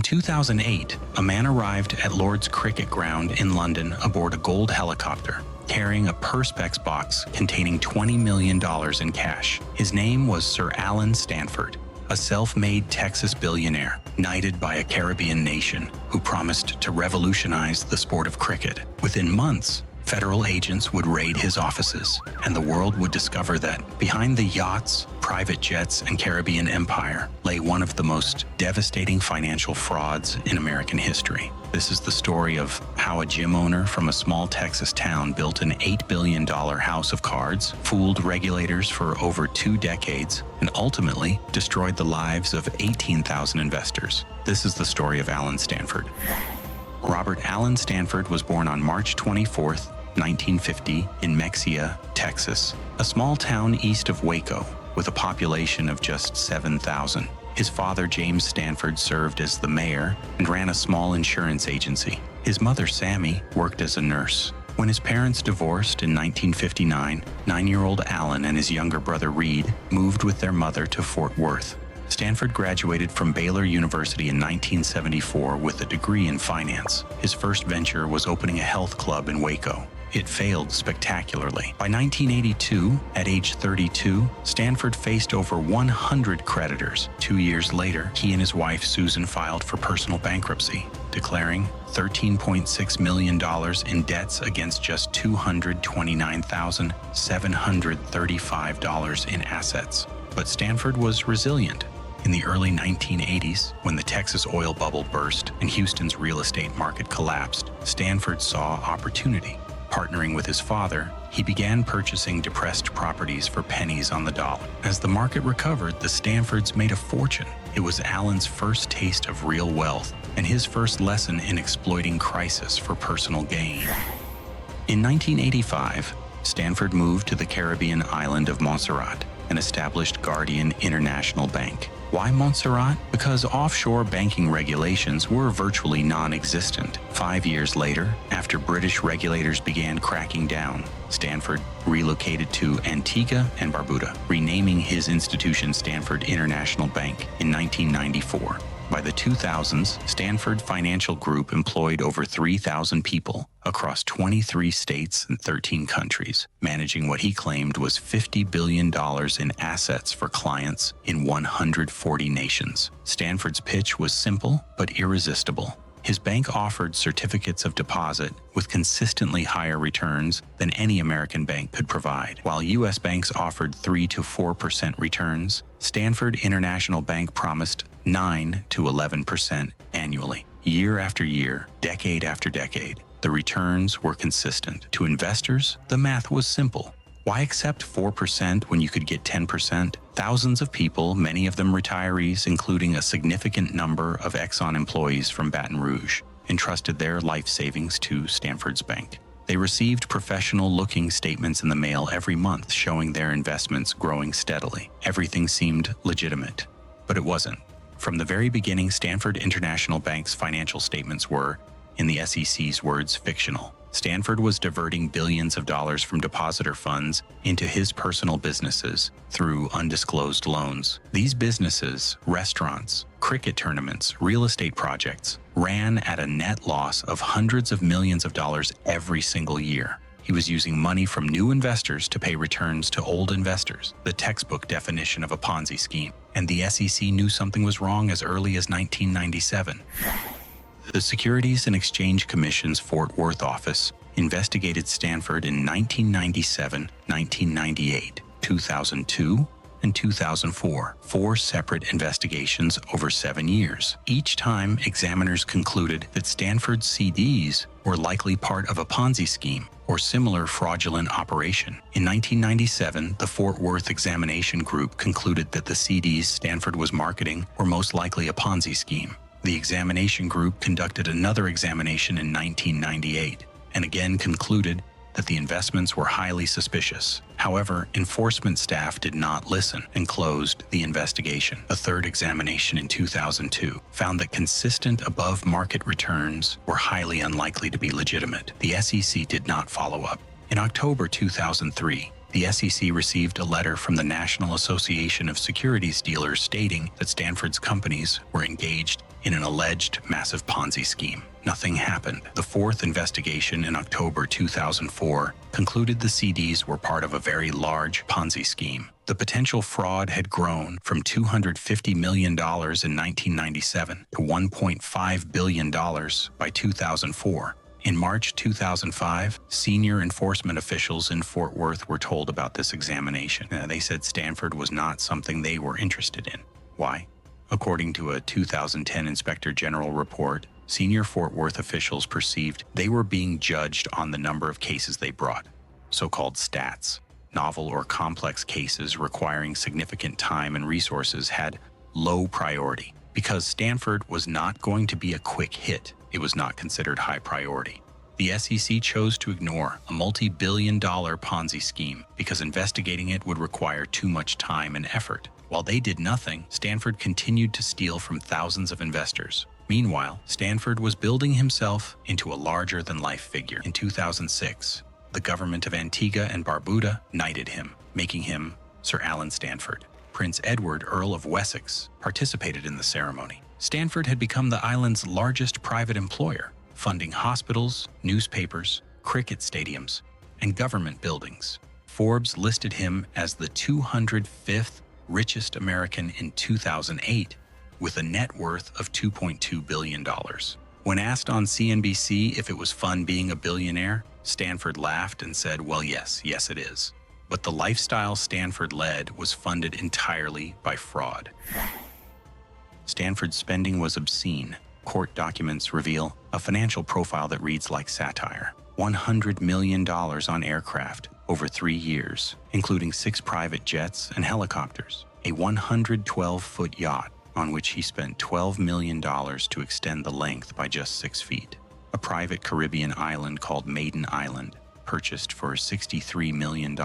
2008, a man arrived at Lord's Cricket Ground in London aboard a gold helicopter, carrying a Perspex box containing $20 million in cash. His name was Sir Allen Stanford, a self-made Texas billionaire, knighted by a Caribbean nation, who promised to revolutionize the sport of cricket. Within months, federal agents would raid his offices, and the world would discover that behind the yachts, private jets, and Caribbean empire lay one of the most devastating financial frauds in American history. This is the story of how a gym owner from a small Texas town built an $8 billion house of cards, fooled regulators for over 2 decades, and ultimately destroyed the lives of 18,000 investors. This is the story of Allen Stanford. Robert Allen Stanford was born on March 24, 1950, in Mexia, Texas, a small town east of Waco, with a population of just 7,000. His father, James Stanford, served as the mayor and ran a small insurance agency. His mother, Sammy, worked as a nurse. When his parents divorced in 1959, 9-year-old Allen and his younger brother, Reed, moved with their mother to Fort Worth. Stanford graduated from Baylor University in 1974 with a degree in finance. His first venture was opening a health club in Waco. It failed spectacularly. By 1982, at age 32, Stanford faced over 100 creditors. 2 years later, he and his wife Susan filed for personal bankruptcy, declaring $13.6 million in debts against just $229,735 in assets. But Stanford was resilient. In the early 1980s, when the Texas oil bubble burst and Houston's real estate market collapsed, Stanford saw opportunity. Partnering with his father, he began purchasing depressed properties for pennies on the dollar. As the market recovered, the Stanfords made a fortune. It was Allen's first taste of real wealth and his first lesson in exploiting crisis for personal gain. In 1985, Stanford moved to the Caribbean island of Montserrat and established Guardian International Bank. Why Montserrat? Because offshore banking regulations were virtually non-existent. 5 years later, after British regulators began cracking down, Stanford relocated to Antigua and Barbuda, renaming his institution Stanford International Bank in 1994. By the 2000s, Stanford Financial Group employed over 3,000 people across 23 states and 13 countries, managing what he claimed was $50 billion in assets for clients in 140 nations. Stanford's pitch was simple but irresistible. His bank offered certificates of deposit with consistently higher returns than any American bank could provide. While U.S. banks offered 3 to 4% returns, Stanford International Bank promised 9 to 11% annually. Year after year, decade after decade, the returns were consistent. To investors, the math was simple. Why accept 4% when you could get 10%? Thousands of people, many of them retirees, including a significant number of Exxon employees from Baton Rouge, entrusted their life savings to Stanford's bank. They received professional-looking statements in the mail every month showing their investments growing steadily. Everything seemed legitimate, but it wasn't. From the very beginning, Stanford International Bank's financial statements were, in the SEC's words, fictional. Stanford was diverting billions of dollars from depositor funds into his personal businesses through undisclosed loans. These businesses, restaurants, cricket tournaments, real estate projects, ran at a net loss of hundreds of millions of dollars every single year. He was using money from new investors to pay returns to old investors, the textbook definition of a Ponzi scheme. And the SEC knew something was wrong as early as 1997. The Securities and Exchange Commission's Fort Worth office investigated Stanford in 1997, 1998, 2002, and 2004, 4 separate investigations over 7 years. Each time, examiners concluded that Stanford's CDs were likely part of a Ponzi scheme or similar fraudulent operation. In 1997, the Fort Worth Examination Group concluded that the CDs Stanford was marketing were most likely a Ponzi scheme. The examination group conducted another examination in 1998 and again concluded that the investments were highly suspicious. However, enforcement staff did not listen and closed the investigation. A third examination in 2002 found that consistent above-market returns were highly unlikely to be legitimate. The SEC did not follow up. In October 2003, The SEC received a letter from the National Association of Securities Dealers stating that Stanford's companies were engaged in an alleged massive Ponzi scheme. Nothing happened. The fourth investigation in October 2004 concluded the CDs were part of a very large Ponzi scheme. The potential fraud had grown from $250 million in 1997 to $1.5 billion by 2004. In March 2005, senior enforcement officials in Fort Worth were told about this examination. They said Stanford was not something they were interested in. Why? According to a 2010 Inspector General report, senior Fort Worth officials perceived they were being judged on the number of cases they brought, so-called stats. Novel or complex cases requiring significant time and resources had low priority. Because Stanford was not going to be a quick hit, it was not considered high priority. The SEC chose to ignore a multi-billion-dollar Ponzi scheme because investigating it would require too much time and effort. While they did nothing, Stanford continued to steal from thousands of investors. Meanwhile, Stanford was building himself into a larger-than-life figure. In 2006, the government of Antigua and Barbuda knighted him, making him Sir Allen Stanford. Prince Edward, Earl of Wessex, participated in the ceremony. Stanford had become the island's largest private employer, funding hospitals, newspapers, cricket stadiums, and government buildings. Forbes listed him as the 205th richest American in 2008, with a net worth of $2.2 billion. When asked on CNBC if it was fun being a billionaire, Stanford laughed and said, "Well, yes it is." But the lifestyle Stanford led was funded entirely by fraud. Stanford's spending was obscene. Court documents reveal a financial profile that reads like satire. $100 million on aircraft over 3 years, including 6 private jets and helicopters. A 112-foot yacht on which he spent $12 million to extend the length by just 6 feet. A private Caribbean island called Maiden Island, purchased for $63 million.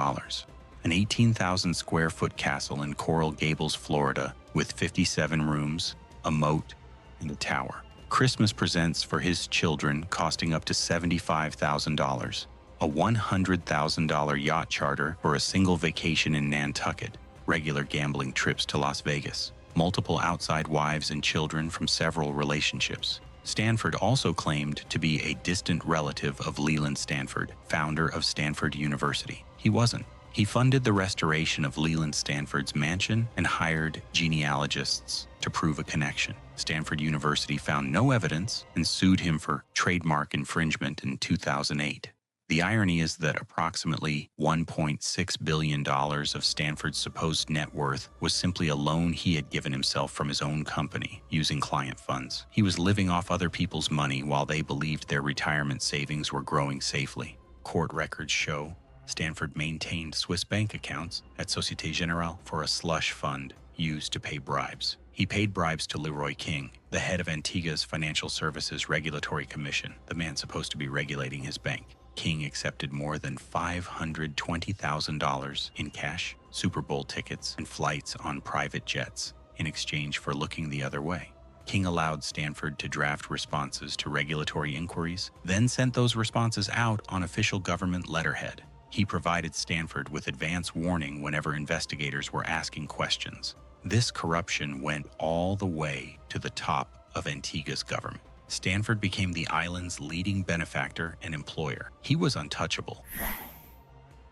An 18,000 square foot castle in Coral Gables, Florida, with 57 rooms, a moat, and a tower. Christmas presents for his children costing up to $75,000. A $100,000 yacht charter for a single vacation in Nantucket. Regular gambling trips to Las Vegas. Multiple outside wives and children from several relationships. Stanford also claimed to be a distant relative of Leland Stanford, founder of Stanford University. He wasn't. He funded the restoration of Leland Stanford's mansion and hired genealogists to prove a connection. Stanford University found no evidence and sued him for trademark infringement in 2008. The irony is that approximately $1.6 billion of Stanford's supposed net worth was simply a loan he had given himself from his own company using client funds. He was living off other people's money while they believed their retirement savings were growing safely. Court records show Stanford maintained Swiss bank accounts at Societe Generale for a slush fund used to pay bribes. He paid bribes to Leroy King, the head of Antigua's Financial Services Regulatory Commission, the man supposed to be regulating his bank. King accepted more than $520,000 in cash, Super Bowl tickets, and flights on private jets in exchange for looking the other way. King allowed Stanford to draft responses to regulatory inquiries, then sent those responses out on official government letterhead. He provided Stanford with advance warning whenever investigators were asking questions. This corruption went all the way to the top of Antigua's government. Stanford became the island's leading benefactor and employer. He was untouchable.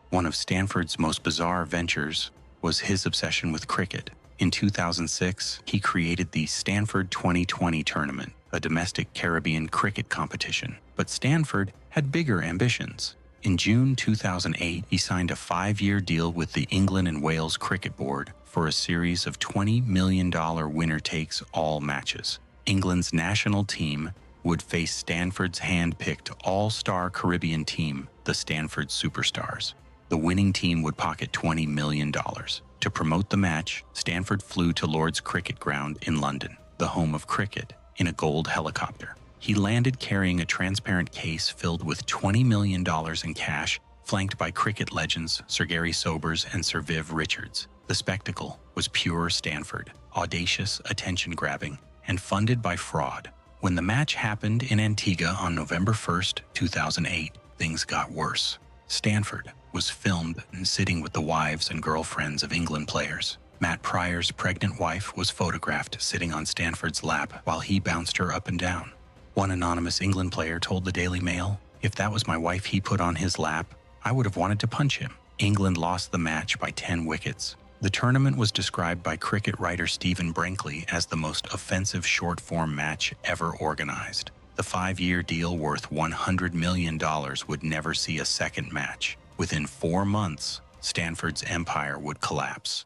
One of Stanford's most bizarre ventures was his obsession with cricket. In 2006, he created the Stanford 2020 tournament, a domestic Caribbean cricket competition. But Stanford had bigger ambitions. In June 2008, he signed a 5-year deal with the England and Wales Cricket Board for a series of $20 million winner-takes-all matches. England's national team would face Stanford's hand-picked all-star Caribbean team, the Stanford Superstars. The winning team would pocket $20 million. To promote the match, Stanford flew to Lord's Cricket Ground in London, the home of cricket, in a gold helicopter. He landed carrying a transparent case filled with $20 million in cash, flanked by cricket legends Sir Gary Sobers and Sir Viv Richards. The spectacle was pure Stanford, audacious, attention-grabbing, and funded by fraud. When the match happened in Antigua on November 1st, 2008, things got worse. Stanford, was filmed sitting with the wives and girlfriends of England players. Matt Pryor's pregnant wife was photographed sitting on Stanford's lap while he bounced her up and down. One anonymous England player told the Daily Mail, "If that was my wife he put on his lap, I would have wanted to punch him." England lost the match by 10 wickets. The tournament was described by cricket writer Stephen Brinkley as the most offensive short-form match ever organized. The 5-year deal worth $100 million would never see a second match. Within 4 months, Stanford's empire would collapse.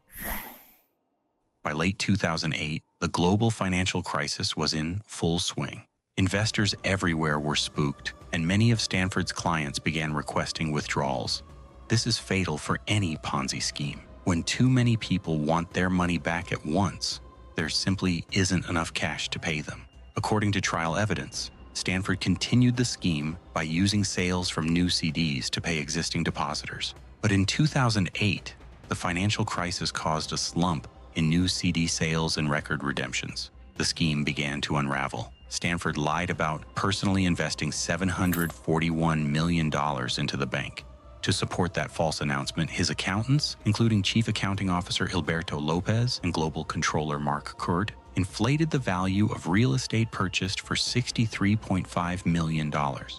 By late 2008, the global financial crisis was in full swing. Investors everywhere were spooked, and many of Stanford's clients began requesting withdrawals. This is fatal for any Ponzi scheme. When too many people want their money back at once, there simply isn't enough cash to pay them. According to trial evidence, Stanford continued the scheme by using sales from new CDs to pay existing depositors. But in 2008, the financial crisis caused a slump in new CD sales and record redemptions. The scheme began to unravel. Stanford lied about personally investing $741 million into the bank. To support that false announcement, his accountants, including Chief Accounting Officer Hilberto Lopez and Global Controller Mark Kurt, inflated the value of real estate purchased for $63.5 million.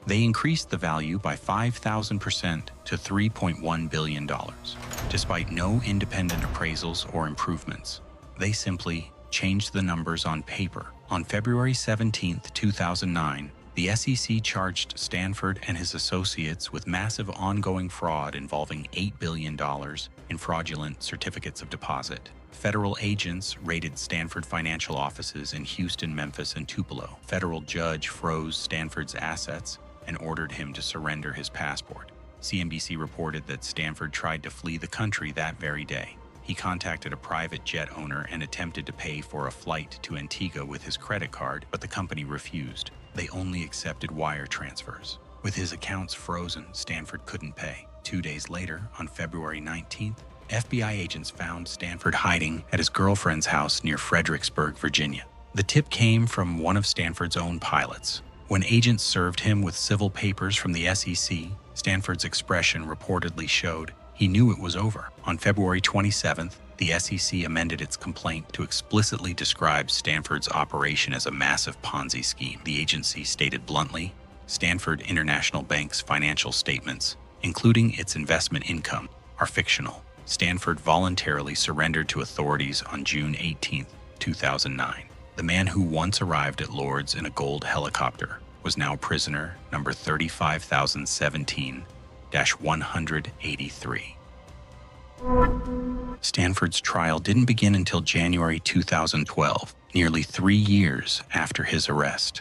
They increased the value by 5,000% to $3.1 billion. Despite no independent appraisals or improvements, they simply changed the numbers on paper. On February 17, 2009, the SEC charged Stanford and his associates with massive ongoing fraud involving $8 billion in fraudulent certificates of deposit. Federal agents raided Stanford financial offices in Houston, Memphis, and Tupelo. Federal judge froze Stanford's assets and ordered him to surrender his passport. CNBC reported that Stanford tried to flee the country that very day. He contacted a private jet owner and attempted to pay for a flight to Antigua with his credit card, but the company refused. They only accepted wire transfers. With his accounts frozen, Stanford couldn't pay. 2 days later, on February 19th, FBI agents found Stanford hiding at his girlfriend's house near Fredericksburg, Virginia. The tip came from one of Stanford's own pilots. When agents served him with civil papers from the SEC, Stanford's expression reportedly showed he knew it was over. On February 27th, the SEC amended its complaint to explicitly describe Stanford's operation as a massive Ponzi scheme. The agency stated bluntly, Stanford International Bank's financial statements, including its investment income, are fictional. Stanford voluntarily surrendered to authorities on June 18, 2009. The man who once arrived at Lord's in a gold helicopter was now prisoner number 35,017-183. Stanford's trial didn't begin until January 2012, nearly 3 years after his arrest.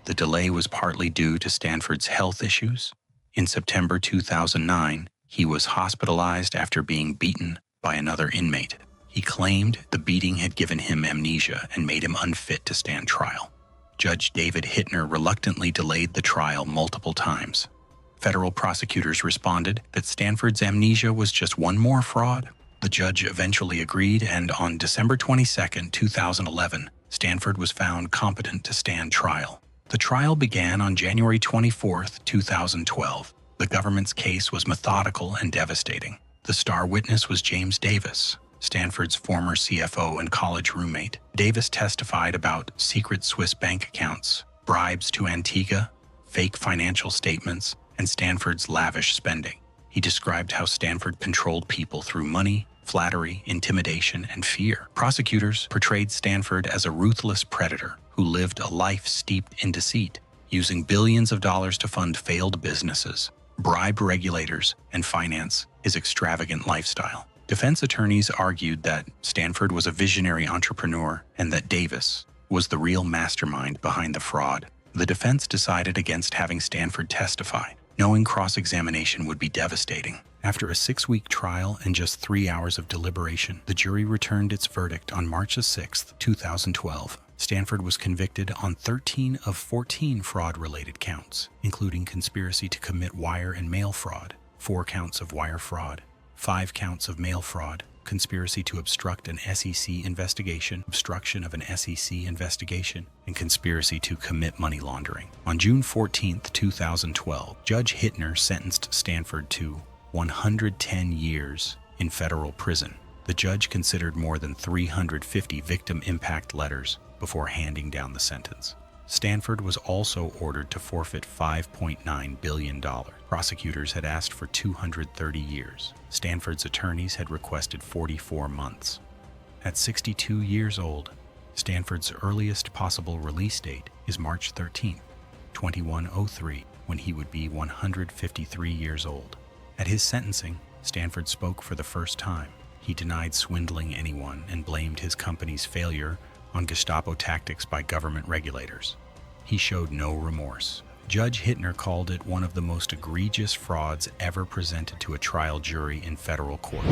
The delay was partly due to Stanford's health issues. In September 2009, he was hospitalized after being beaten by another inmate. He claimed the beating had given him amnesia and made him unfit to stand trial. Judge David Hittner reluctantly delayed the trial multiple times. Federal prosecutors responded that Stanford's amnesia was just one more fraud. The judge eventually agreed, and on December 22, 2011, Stanford was found competent to stand trial. The trial began on January 24, 2012. The government's case was methodical and devastating. The star witness was James Davis, Stanford's former CFO and college roommate. Davis testified about secret Swiss bank accounts, bribes to Antigua, fake financial statements, and Stanford's lavish spending. He described how Stanford controlled people through money, flattery, intimidation, and fear. Prosecutors portrayed Stanford as a ruthless predator who lived a life steeped in deceit, using billions of dollars to fund failed businesses, bribe regulators, and finance his extravagant lifestyle. Defense attorneys argued that Stanford was a visionary entrepreneur and that Davis was the real mastermind behind the fraud. The defense decided against having Stanford testify, knowing cross-examination would be devastating. After a 6-week trial and just 3 hours of deliberation, the jury returned its verdict on March 6, 2012. Stanford was convicted on 13 of 14 fraud-related counts, including conspiracy to commit wire and mail fraud, 4 counts of wire fraud, 5 counts of mail fraud, conspiracy to obstruct an SEC investigation, obstruction of an SEC investigation, and conspiracy to commit money laundering. On June 14, 2012, Judge Hittner sentenced Stanford to 110 years in federal prison. The judge considered more than 350 victim impact letters before handing down the sentence. Stanford was also ordered to forfeit $5.9 billion. Prosecutors had asked for 230 years. Stanford's attorneys had requested 44 months. At 62 years old, Stanford's earliest possible release date is March 13, 2103, when he would be 153 years old. At his sentencing, Stanford spoke for the first time. He denied swindling anyone and blamed his company's failure on Gestapo tactics by government regulators. He showed no remorse. Judge Hittner called it one of the most egregious frauds ever presented to a trial jury in federal court.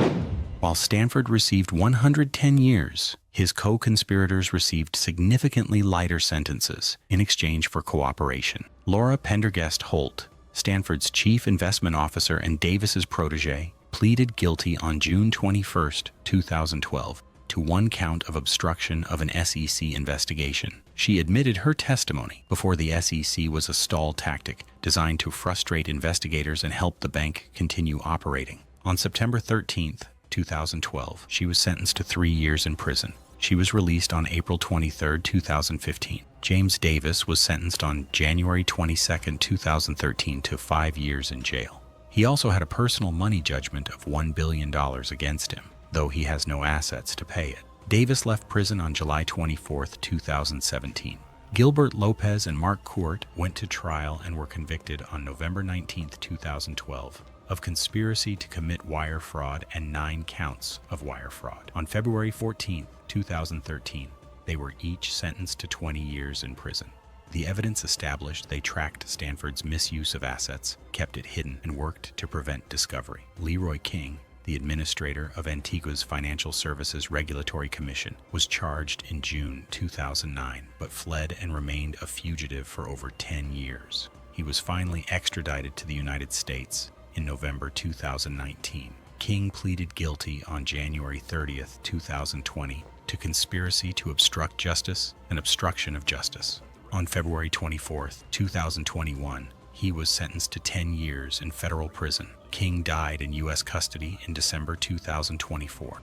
While Stanford received 110 years, his co-conspirators received significantly lighter sentences in exchange for cooperation. Laura Pendergast Holt, Stanford's chief investment officer and Davis's protege, pleaded guilty on June 21, 2012, to one count of obstruction of an SEC investigation. She admitted her testimony before the SEC was a stall tactic designed to frustrate investigators and help the bank continue operating. On September 13, 2012, she was sentenced to 3 years in prison. She was released on April 23, 2015. James Davis was sentenced on January 22, 2013 to 5 years in jail. He also had a personal money judgment of $1 billion against him, though he has no assets to pay it. Davis left prison on July 24, 2017. Gilbert Lopez and Mark Court went to trial and were convicted on November 19, 2012, of conspiracy to commit wire fraud and 9 counts of wire fraud. On February 14, 2013, they were each sentenced to 20 years in prison. The evidence established they tracked Stanford's misuse of assets, kept it hidden, and worked to prevent discovery. Leroy King, the administrator of Antigua's Financial Services Regulatory Commission, was charged in June 2009, but fled and remained a fugitive for over 10 years. He was finally extradited to the United States in November 2019. King pleaded guilty on January 30, 2020, to conspiracy to obstruct justice and obstruction of justice. On February 24, 2021, he was sentenced to 10 years in federal prison. King died in U.S. custody in December 2024.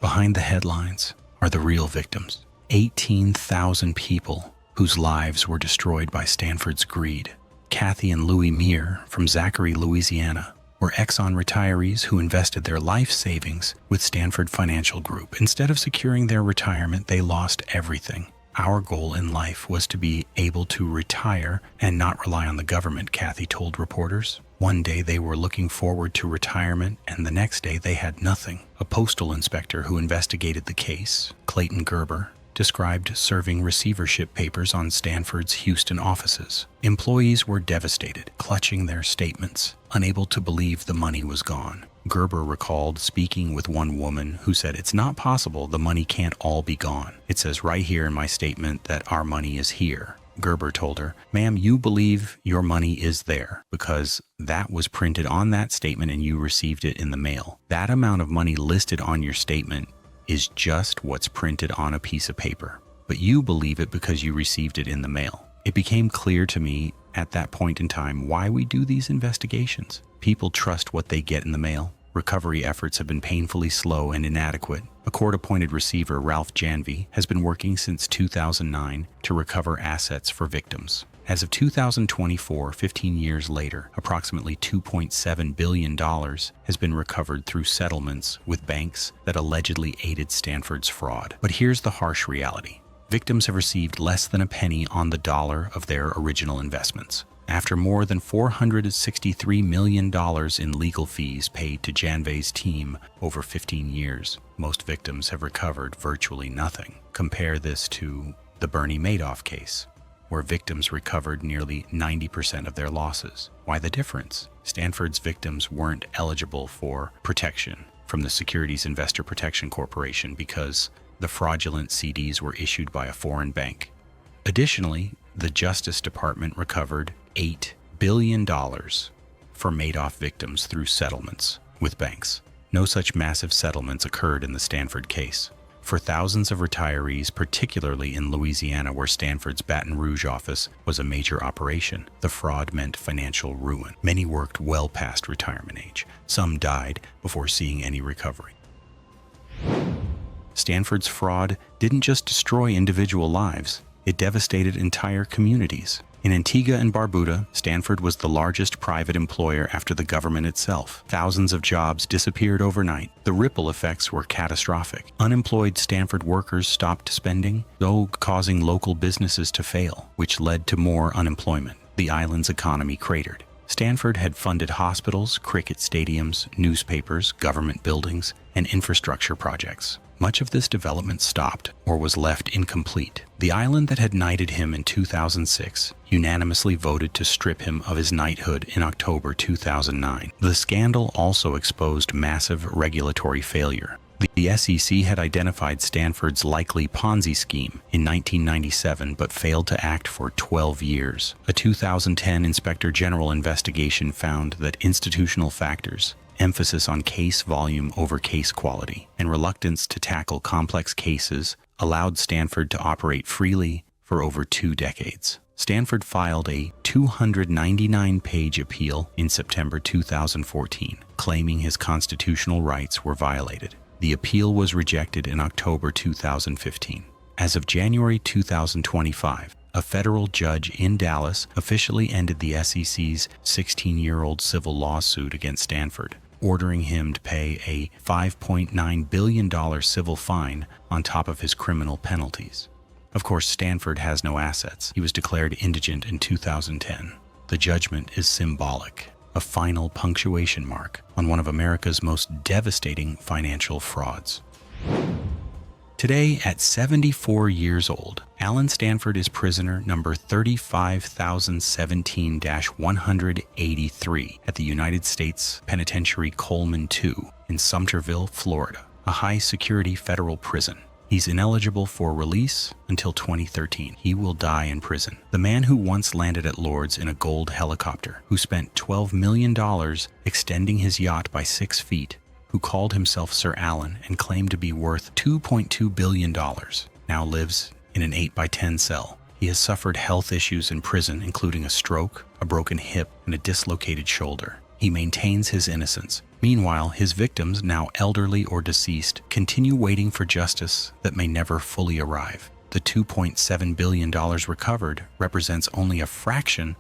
Behind the headlines are the real victims. 18,000 people whose lives were destroyed by Stanford's greed. Kathy and Louis Muir from Zachary, Louisiana, were Exxon retirees who invested their life savings with Stanford Financial Group. Instead of securing their retirement, they lost everything. Our goal in life was to be able to retire and not rely on the government, Kathy told reporters. One day they were looking forward to retirement, and the next day they had nothing. A postal inspector who investigated the case, Clayton Gerber, described serving receivership papers on Stanford's Houston offices. Employees were devastated, clutching their statements, unable to believe the money was gone. Gerber recalled speaking with one woman who said, "It's not possible, the money can't all be gone. It says right here in my statement that our money is here." Gerber told her, "Ma'am, you believe your money is there because that was printed on that statement and you received it in the mail. That amount of money listed on your statement is just what's printed on a piece of paper. But you believe it because you received it in the mail." It became clear to me at that point in time why we do these investigations. People trust what they get in the mail. Recovery efforts have been painfully slow and inadequate. A court-appointed receiver, Ralph Janvey, has been working since 2009 to recover assets for victims. As of 2024, 15 years later, approximately $2.7 billion has been recovered through settlements with banks that allegedly aided Stanford's fraud. But here's the harsh reality. Victims have received less than a penny on the dollar of their original investments. After more than $463 million in legal fees paid to Janvey's team over 15 years, most victims have recovered virtually nothing. Compare this to the Bernie Madoff case, where victims recovered nearly 90% of their losses. Why the difference? Stanford's victims weren't eligible for protection from the Securities Investor Protection Corporation because the fraudulent CDs were issued by a foreign bank. Additionally, the Justice Department recovered $8 billion for Madoff victims through settlements with banks. No such massive settlements occurred in the Stanford case. For thousands of retirees, particularly in Louisiana where Stanford's Baton Rouge office was a major operation, the fraud meant financial ruin. Many worked well past retirement age. Some died before seeing any recovery. Stanford's fraud didn't just destroy individual lives, it devastated entire communities. In Antigua and Barbuda, Stanford was the largest private employer after the government itself. Thousands of jobs disappeared overnight. The ripple effects were catastrophic. Unemployed Stanford workers stopped spending, though causing local businesses to fail, which led to more unemployment. The island's economy cratered. Stanford had funded hospitals, cricket stadiums, newspapers, government buildings, and infrastructure projects. Much of this development stopped or was left incomplete. The island that had knighted him in 2006 unanimously voted to strip him of his knighthood in October 2009. The scandal also exposed massive regulatory failure. The SEC had identified Stanford's likely Ponzi scheme in 1997 but failed to act for 12 years. A 2010 Inspector General investigation found that institutional factors, emphasis on case volume over case quality, and reluctance to tackle complex cases allowed Stanford to operate freely for over 2 decades. Stanford filed a 299-page appeal in September 2014, claiming his constitutional rights were violated. The appeal was rejected in October 2015. As of January 2025, a federal judge in Dallas officially ended the SEC's 16-year-old civil lawsuit against Stanford, ordering him to pay a $5.9 billion civil fine on top of his criminal penalties. Of course, Stanford has no assets. He was declared indigent in 2010. The judgment is symbolic, a final punctuation mark on one of America's most devastating financial frauds. Today, at 74 years old, Allen Stanford is prisoner number 35,017-183 at the United States Penitentiary Coleman II in Sumterville, Florida, a high-security federal prison. He's ineligible for release until 2013. He will die in prison. The man who once landed at Lord's in a gold helicopter, who spent $12 million extending his yacht by 6 feet, who called himself Sir Allen and claimed to be worth $2.2 billion, now lives in an 8x10 cell. He has suffered health issues in prison, including a stroke, a broken hip, and a dislocated shoulder. He maintains his innocence. Meanwhile, his victims, now elderly or deceased, continue waiting for justice that may never fully arrive. The $2.7 billion recovered represents only a fraction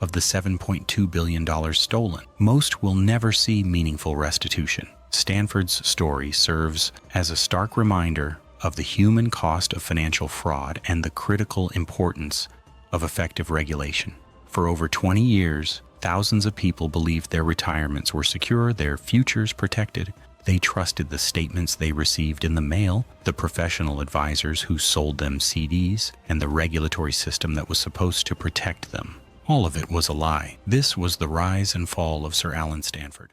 of the $7.2 billion stolen. Most will never see meaningful restitution. Stanford's story serves as a stark reminder of the human cost of financial fraud and the critical importance of effective regulation. For over 20 years, thousands of people believed their retirements were secure, their futures protected. They trusted the statements they received in the mail, the professional advisors who sold them CDs, and the regulatory system that was supposed to protect them. All of it was a lie. This was the rise and fall of Sir Allen Stanford.